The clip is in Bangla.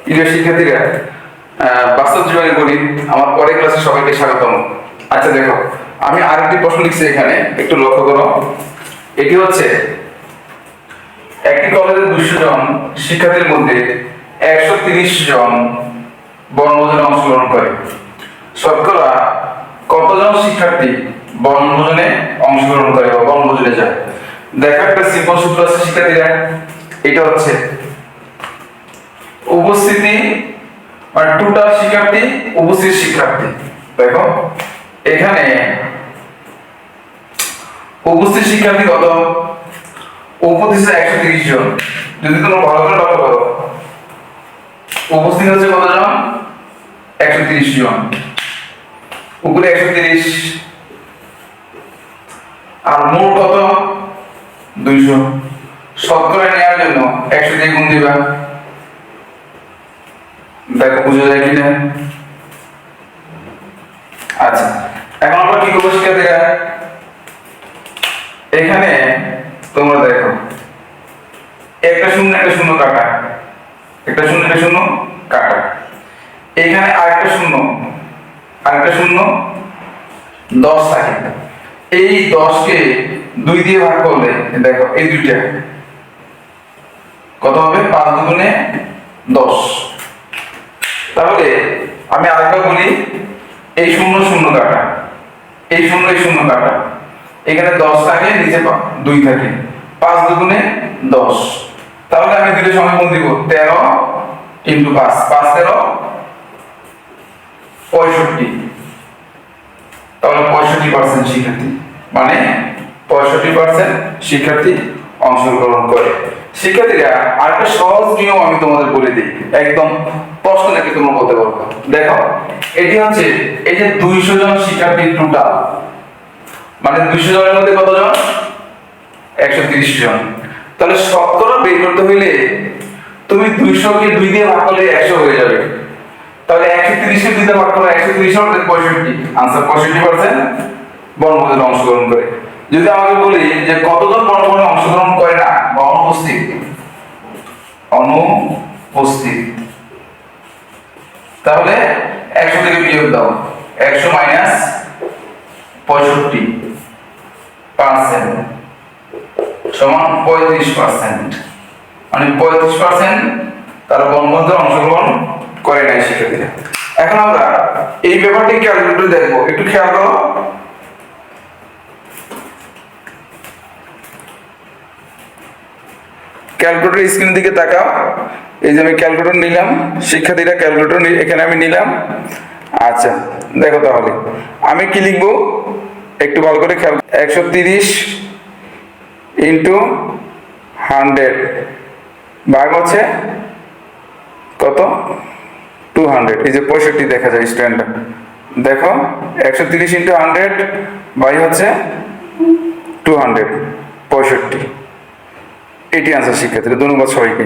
প্রিয় শিক্ষার্থীরা, বাস্তব জীবনে গণিত আমার পরের ক্লাসে সবাইকে স্বাগতম। আচ্ছা দেখো, আমি আরেকটি প্রশ্ন লিখছি এখানে, একটু লক্ষ্য করো। এটি হচ্ছে একটি কলেজের 200 জন শিক্ষার্থীর মধ্যে 130 জন বনভোজনে অংশগ্রহণ করে। শতকরা কতজন শিক্ষার্থী বনভোজনে অংশগ্রহণ করে বা বনভোজনে যায়? দেখা একটা সিম্পল সূত্র আছে শিক্ষার্থীরা, এটা হচ্ছে উপস্থিতি মানে টোটাল শিক্ষার্থী, উপস্থিত শিক্ষার্থী। দেখো এখানে উপস্থিত শিক্ষার্থী কত? উপস্থিত 130 জন। যদি তোমরা ভালো করে লক্ষ্য করো, উপস্থিত হচ্ছে কতজন? 130 জন। উপরে 130 আর মোট কত? 200। শতকরা নেওয়ার জন্য 100 দিয়ে গুণ দিবা। দেখো বুঝা যায় কিনা? আচ্ছা, এখন আমরা কি করবো শিক্ষার্থীরা? এখানে তোমরা দেখো একটা শূন্য কাটা, একটা শূন্য কাটা, এখানে আরেকটা শূন্য 10 থাকে। এই 10 কে 2 দিয়ে ভাগ করলে দেখো এই দুইটা কত হবে? 5 দুগুণে 10। তাহলে আমি আরেকবার বলি, এই শূন্য কাটা, এই শূন্য কাটা, এখানে 10 থাকে, নিচে 2 থাকে, 5 দুগুণে 10। তাহলে আমি দুটো সময় গুণ দিব, 13 ইন্টু 5, 5 13 65। তাহলে 65% শিক্ষার্থী, মানে 65% শিক্ষার্থী অংশগ্রহণ করে। শিক্ষার্থীরা আরেকটা সহজ নিয়ম আমি তোমাদের বলে দিই, একদম প্রশ্ন দেখে তোমরা বলতে পারবে। দেখো এটি হচ্ছে এই যে 200 জন শিক্ষার্থী টোটাল, মানে 200 জনের মধ্যে কতজন? 130 জন। তাহলে শতকরা বের করতে হইলে তুমি 200 কে 2 দিয়ে ভাগ করলে 100 হয়ে যাবে। তাহলে 130 কে 2 দিয়ে ভাগ করলে 130 হবে 65। आंसर 65% বনভোজনে অংশগ্রহণ করে। যদি আমাকে বলি যে কতজন বনভোজনে অংশগ্রহণ করে না বা অনুপস্থিত, তাহলে 100 থেকে বিয়োগ দাও, 100 মাইনাস 65% সমান 35%, মানে 35% তারা বনভোজনে অংশগ্রহণ করে নাই শিক্ষার্থীরা। এখন আমরা এই ব্যাপারটি ক্যালকুলেটর দেখবো, একটু খেয়াল করো। ক্যালকুলেটর স্ক্রিনের দিকে তাকাও। এই যে আমি ক্যালকুলেটর নিলাম, শিক্ষার্থীরা ক্যালকুলেটর এখানে আমি নিলাম। আচ্ছা দেখো, তাহলে আমি কি লিখবো একটু ভালো করে খেয়াল। 130 ইন্টু 100 ভাগ হচ্ছে কত? 200। এই যে 65 দেখা যায় স্ট্যান্ডার্ড। দেখো 130 ইন্টু 100 বাই হচ্ছে 200, 65। এটি আনসার শিক্ষার্থীরা। ধন্যবাদ সবাইকে।